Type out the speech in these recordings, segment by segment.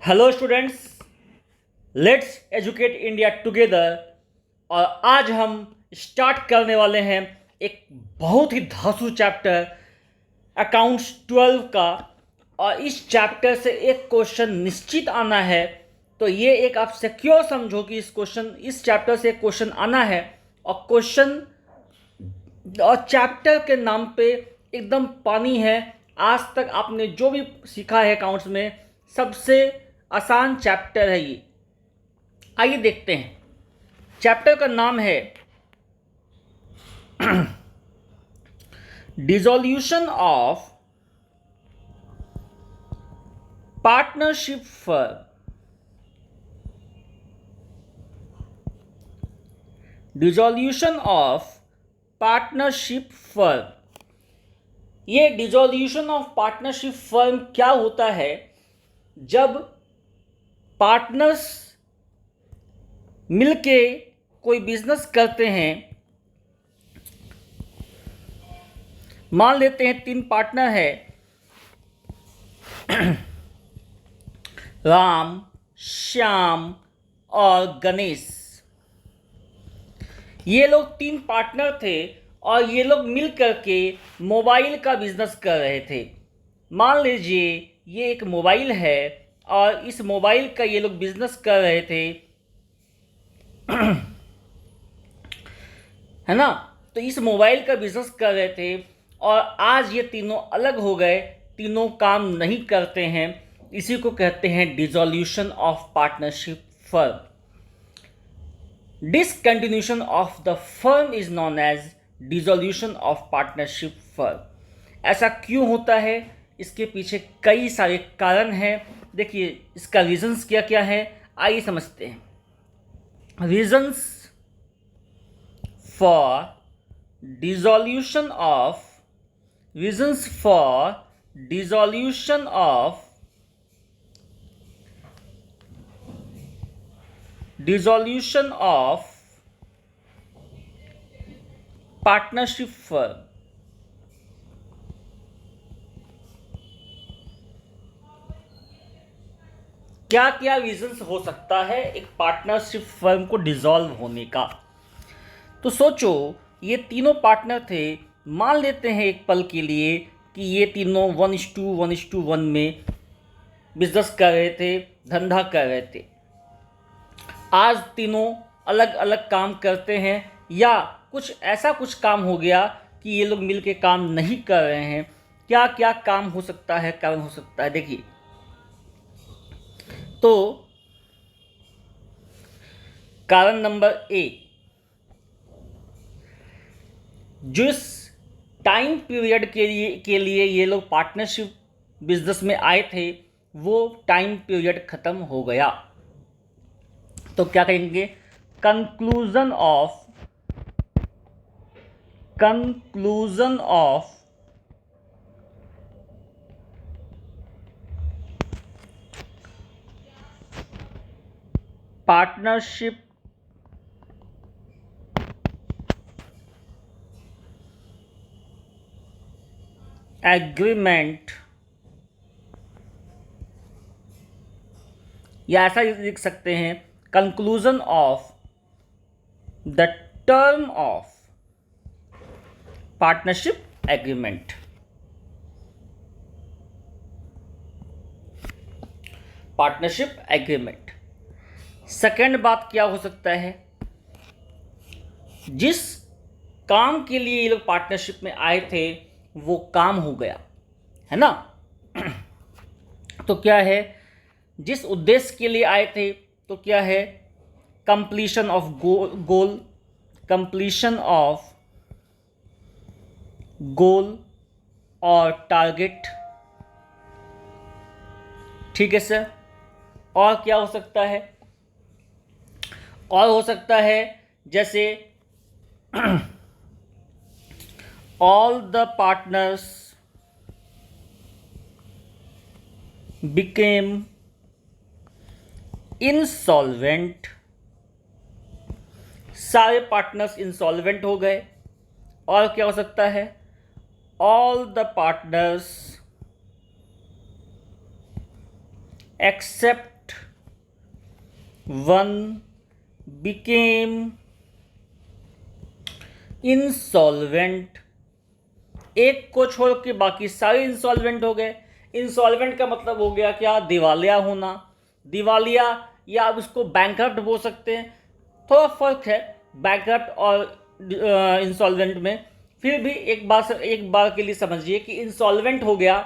Hello students, let's educate India together. और आज हम स्टार्ट करने वाले हैं एक बहुत ही धांसू चैप्टर अकाउंट्स 12 का। और इस चैप्टर से एक क्वेश्चन निश्चित आना है। तो ये एक आप सिक्योर समझो कि इस चैप्टर से एक क्वेश्चन आना है। और क्वेश्चन और चैप्टर के नाम पे एकदम पानी है। आज तक आपने जो भी सीखा है अकाउंट्स में, सबसे आसान चैप्टर है ये। आइए देखते हैं। चैप्टर का नाम है dissolution of partnership firm. Dissolution of partnership firm. ये डिसॉल्यूशन ऑफ पार्टनरशिप फर्म क्या होता है? जब पार्टनर्स मिलके कोई बिजनेस करते हैं, मान लेते हैं 3 पार्टनर है, राम, श्याम और गणेश। ये लोग 3 पार्टनर थे और ये लोग मिल करके मोबाइल का बिजनेस कर रहे थे। मान लीजिए ये एक मोबाइल है और इस मोबाइल का ये लोग बिजनेस कर रहे थे, है ना। तो इस मोबाइल का बिजनेस कर रहे थे और आज ये तीनों अलग हो गए, तीनों काम नहीं करते हैं। इसी को कहते हैं dissolution of partnership firm. Discontinuation of the firm is known as dissolution of partnership firm. ऐसा क्यों होता है? इसके पीछे कई सारे कारण हैं। देखिए इसका रीजंस क्या क्या है, आइए समझते हैं। Reasons for dissolution of partnership firm. क्या क्या रीजंस हो सकता है एक पार्टनरशिप फर्म को डिसॉल्व होने का? तो सोचो ये तीनों पार्टनर थे। मान लेते हैं एक पल के लिए कि ये तीनों 1:1 में बिजनेस कर रहे थे, धंधा कर रहे थे। आज तीनों अलग अलग काम करते हैं या कुछ काम हो गया कि ये लोग मिलके काम नहीं कर रहे हैं। क्या क्या काम हो सकता है, कारण हो सकता है? देखिए, तो कारण नंबर ए, जिस टाइम पीरियड के लिए ये लोग पार्टनरशिप बिजनेस में आए थे, वो टाइम पीरियड खत्म हो गया। तो क्या कहेंगे? कंक्लूजन ऑफ पार्टनरशिप एग्रीमेंट, या ऐसा लिख सकते हैं, conclusion of the term of partnership agreement. Second बात क्या हो सकता है? जिस काम के लिए ये लोग पार्टनरशिप में आए थे वो काम हो गया, है ना। तो क्या है? जिस उद्देश्य के लिए आए थे, तो क्या है? Completion of goal, completion of goal और टारगेट। ठीक है सर। और क्या हो सकता है? और हो सकता है जैसे all the partners became insolvent। सारे पार्टनर्स इंसॉल्वेंट हो गए। और क्या हो सकता है? all the partners except one became insolvent, एक को छोड़ के बाकी सारे इंसॉल्वेंट हो गए। इंसॉल्वेंट का मतलब हो गया क्या, दिवालिया होना, दिवालिया, या आप इसको बैंकरप्ट बोल सकते हैं। थोड़ा फर्क है बैंकरप्ट और इंसॉल्वेंट में, फिर भी एक बार के लिए समझिए कि इंसॉल्वेंट हो गया,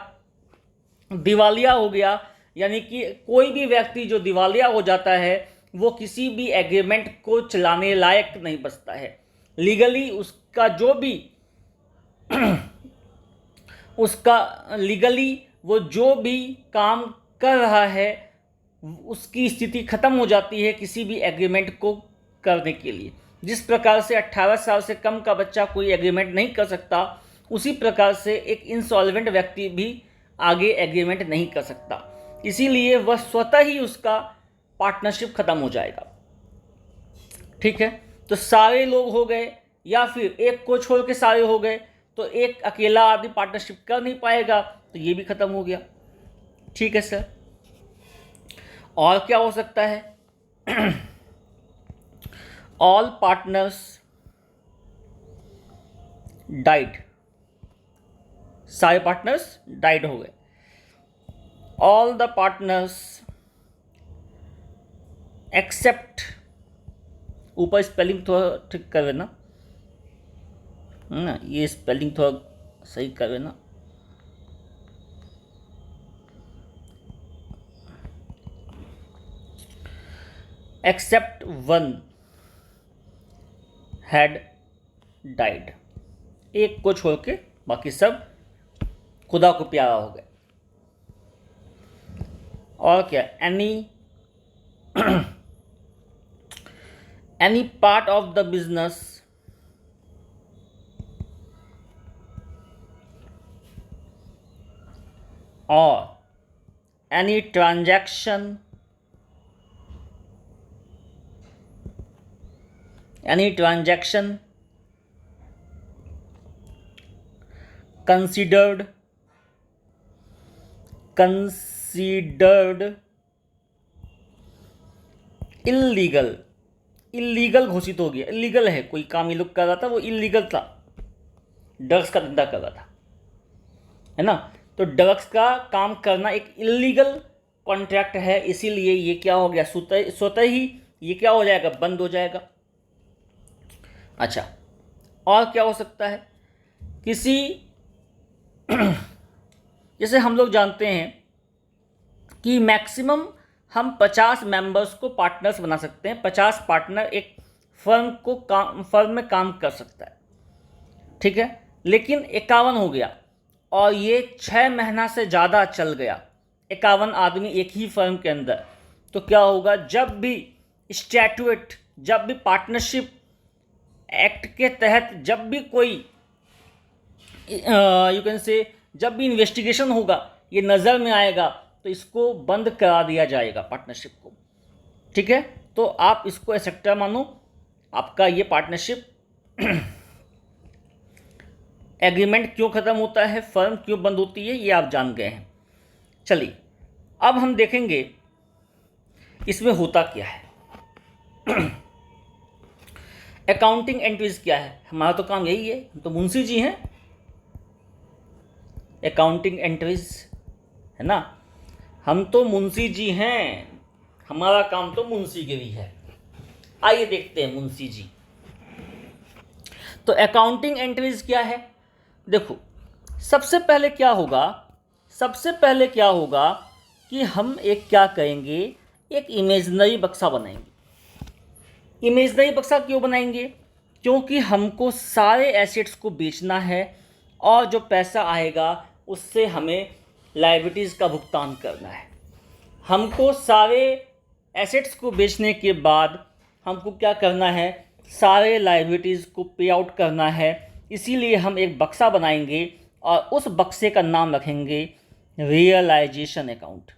दिवालिया हो गया, यानी कि कोई भी व्यक्ति जो दिवालिया हो जाता है वो किसी भी एग्रीमेंट को चलाने लायक नहीं बचता है। लीगली उसका जो भी उसका लीगली वो जो भी काम कर रहा है उसकी स्थिति खत्म हो जाती है किसी भी एग्रीमेंट को करने के लिए। जिस प्रकार से 18 साल से कम का बच्चा कोई एग्रीमेंट नहीं कर सकता, उसी प्रकार से एक इंसॉल्वेंट व्यक्ति भी आगे एग्रीमेंट नहीं कर सकता। इसीलिए वह स्वतः ही उसका पार्टनरशिप खत्म हो जाएगा। ठीक है, तो सारे लोग हो गए या फिर एक को छोड़ के सारे हो गए, तो एक अकेला आदमी पार्टनरशिप कर नहीं पाएगा, तो ये भी खत्म हो गया। ठीक है सर, और क्या हो सकता है? ऑल पार्टनर्स डाइड, सारे पार्टनर्स डाइड हो गए। ऑल द पार्टनर्स एक्सेप्ट, ऊपर स्पेलिंग थोड़ा ठीक कर देना ना, ये स्पेलिंग थोड़ा सही कर देना। एक्सेप्ट वन हैड डाइड, एक को छोड़ के बाकी सब खुदा को प्यारा हो गए। और क्या, any part of the business or any transaction considered illegal घोषित हो गया। इल्लीगल है, कोई काम ये लोग कर रहा था वो इल्लीगल था, ड्रग्स का धंधा कर रहा था, है ना। तो ड्रग्स का काम करना एक इल्लीगल कॉन्ट्रैक्ट है, इसीलिए ये क्या हो गया, स्वतः ही ये क्या हो जाएगा, बंद हो जाएगा। अच्छा, और क्या हो सकता है, किसी जैसे हम लोग जानते हैं कि मैक्सिमम हम 50 मेंबर्स को पार्टनर्स बना सकते हैं। 50 पार्टनर एक फर्म में काम कर सकता है। ठीक है, लेकिन 51 हो गया और ये 6 महीना से ज़्यादा चल गया, 51 आदमी एक ही फर्म के अंदर, तो क्या होगा, जब भी स्टैट्यूट, जब भी पार्टनरशिप एक्ट के तहत जब भी कोई यू कैन से जब भी इन्वेस्टिगेशन होगा, ये नज़र में आएगा, तो इसको बंद करा दिया जाएगा पार्टनरशिप को। ठीक है, तो आप इसको एक्सेप्टर मानो, आपका ये पार्टनरशिप एग्रीमेंट क्यों ख़त्म होता है, फर्म क्यों बंद होती है, ये आप जान गए हैं। चलिए अब हम देखेंगे इसमें होता क्या है। अकाउंटिंग एंट्रीज क्या है, हमारा तो काम यही है, हम तो मुंशी जी हैं। अकाउंटिंग एंट्रीज है ना, हम तो मुंशी जी हैं, हमारा काम तो मुंशीगिरी है। आइए देखते हैं मुंशी जी। तो अकाउंटिंग एंट्रीज क्या है, देखो सबसे पहले क्या होगा कि हम एक क्या करेंगे, एक इमेजिनरी बक्सा बनाएंगे। इमेजिनरी बक्सा क्यों बनाएंगे, क्योंकि हमको सारे एसेट्स को बेचना है और जो पैसा आएगा उससे हमें लायबिलिटीज़ का भुगतान करना है। हमको सारे एसेट्स को बेचने के बाद हमको क्या करना है, सारे लायबिलिटीज़ को पे आउट करना है। इसीलिए हम एक बक्सा बनाएंगे और उस बक्से का नाम रखेंगे रियलाइजेशन अकाउंट।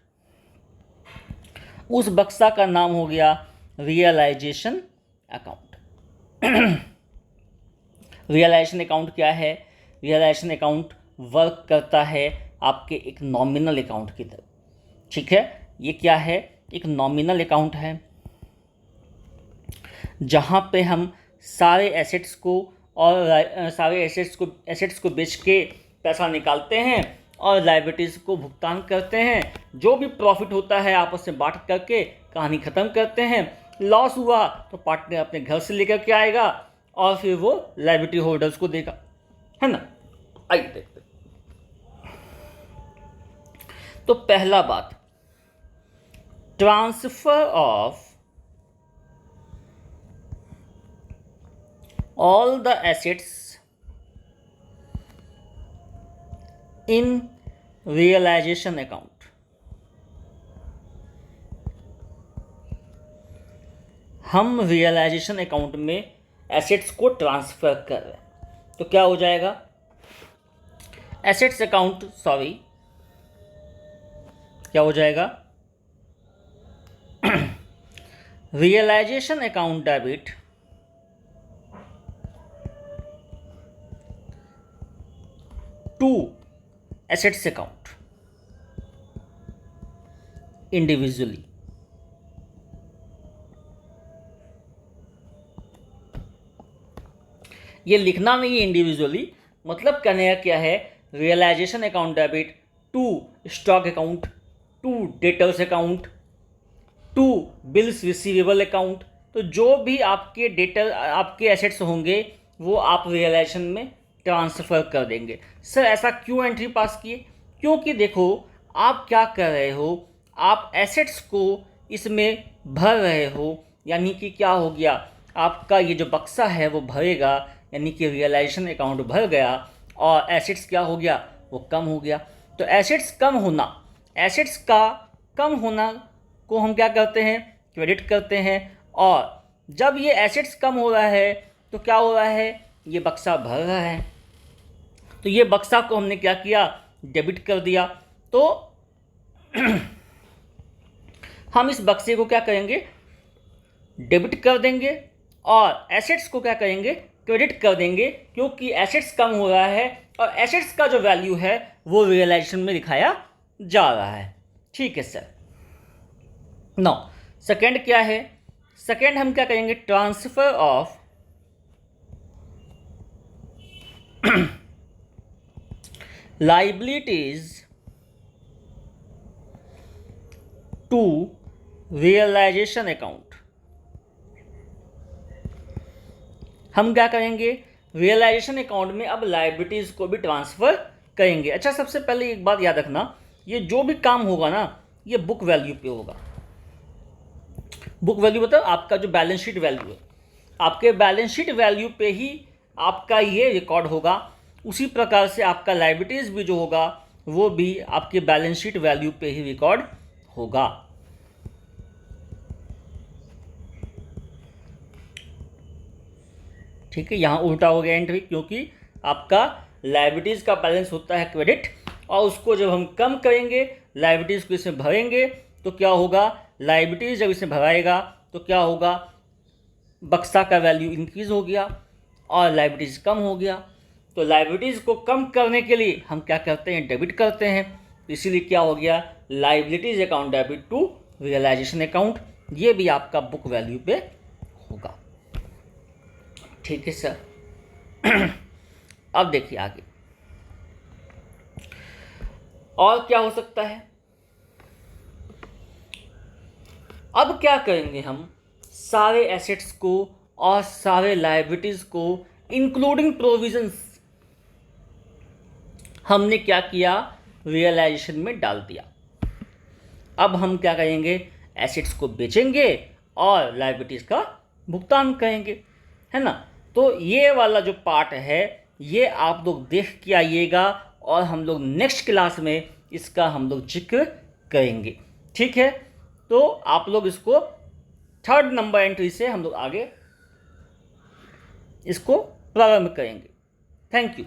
उस बक्सा का नाम हो गया रियलाइजेशन अकाउंट। रियलाइजेशन अकाउंट क्या है, रियलाइजेशन अकाउंट वर्क करता है आपके एक नॉमिनल अकाउंट की तरह। ठीक है, ये क्या है, एक नॉमिनल अकाउंट है। जहाँ पे हम सारे एसेट्स को और सारे एसेट्स को बेच के पैसा निकालते हैं और लाइबिलिटीज़ को भुगतान करते हैं। जो भी प्रॉफिट होता है आपस में बांट करके कहानी ख़त्म करते हैं। लॉस हुआ तो पार्टनर अपने घर से लेकर के आएगा और फिर वो लाइबिलिटी होल्डर्स को देगा, है ना। आइए देखते हैं। तो पहला बात, transfer of all the assets in realisation account. हम रियलाइजेशन अकाउंट में एसेट्स को ट्रांसफर कर रहे हैं तो क्या हो जाएगा, एसेट्स अकाउंट क्या हो जाएगा, realisation account debit to assets account individually. ये लिखना नहीं है इंडिविजुअली, मतलब कहने का क्या है, realisation account debit to stock account, to debtors account, to bills receivable account. तो जो भी आपके एसेट्स होंगे वो आप रियलाइजेशन में ट्रांसफ़र कर देंगे। सर ऐसा क्यों एंट्री पास किए, क्योंकि देखो आप क्या कर रहे हो, आप एसेट्स को इसमें भर रहे हो, यानी कि क्या हो गया, आपका ये जो बक्सा है वो भरेगा, यानी कि रियलाइजेशन अकाउंट भर गया और एसेट्स क्या हो गया, वो कम हो गया। तो एसेट्स का कम होना को हम क्या करते हैं, क्रेडिट करते हैं। और जब ये एसेट्स कम हो रहा है तो क्या हो रहा है, ये बक्सा भर रहा है, तो ये बक्सा को हमने क्या किया, डेबिट कर दिया। तो हम इस बक्से को क्या करेंगे, डेबिट कर देंगे और एसेट्स को क्या करेंगे, क्रेडिट कर देंगे, क्योंकि एसेट्स कम हो रहा है और एसेट्स का जो वैल्यू है वो रियलाइजेशन में दिखाया जा रहा है। ठीक है सर। नाउ सेकंड क्या है, सेकंड हम क्या करेंगे, transfer of liabilities to realisation account. हम क्या करेंगे, रियलाइजेशन अकाउंट में अब लाइबिलिटीज़ को भी ट्रांसफ़र करेंगे। अच्छा, सबसे पहले एक बात याद रखना, ये जो भी काम होगा ना ये बुक वैल्यू पे होगा। बुक वैल्यू मतलब आपका जो बैलेंस शीट वैल्यू है, आपके बैलेंस शीट वैल्यू पे ही आपका ये रिकॉर्ड होगा। उसी प्रकार से आपका लाइबिलिटीज़ भी जो होगा वो भी आपके बैलेंस शीट वैल्यू पे ही रिकॉर्ड होगा। ठीक है, यहाँ उल्टा हो गया एंट्री, क्योंकि आपका लाइबिलिटीज़ का बैलेंस होता है क्रेडिट, और उसको जब हम कम करेंगे, लाइबिलिटीज़ को इसमें भरेंगे तो क्या होगा, लाइबिलिटीज़ जब इसमें भराएगा तो क्या होगा, बक्सा का वैल्यू इंक्रीज हो गया और लाइबिलिटीज़ कम हो गया। तो लाइबिलिटीज़ को कम करने के लिए हम क्या करते हैं, डेबिट करते हैं। तो इसीलिए क्या हो गया, liabilities account debit to realisation account, ये भी आपका बुक वैल्यू पे होगा। ठीक है सर। अब देखिए आगे और क्या हो सकता है। अब क्या करेंगे, हम सारे एसेट्स को और सारे लायबिलिटीज को इंक्लूडिंग प्रोविजंस हमने क्या किया, रियलाइजेशन में डाल दिया। अब हम क्या करेंगे, एसेट्स को बेचेंगे और लायबिलिटीज का भुगतान करेंगे, है ना। तो ये वाला जो पार्ट है ये आप लोग देख के आइएगा और हम लोग नेक्स्ट क्लास में इसका हम लोग जिक्र करेंगे। ठीक है, तो आप लोग इसको थर्ड नंबर एंट्री से हम लोग आगे इसको प्रारंभ करेंगे। Thank you.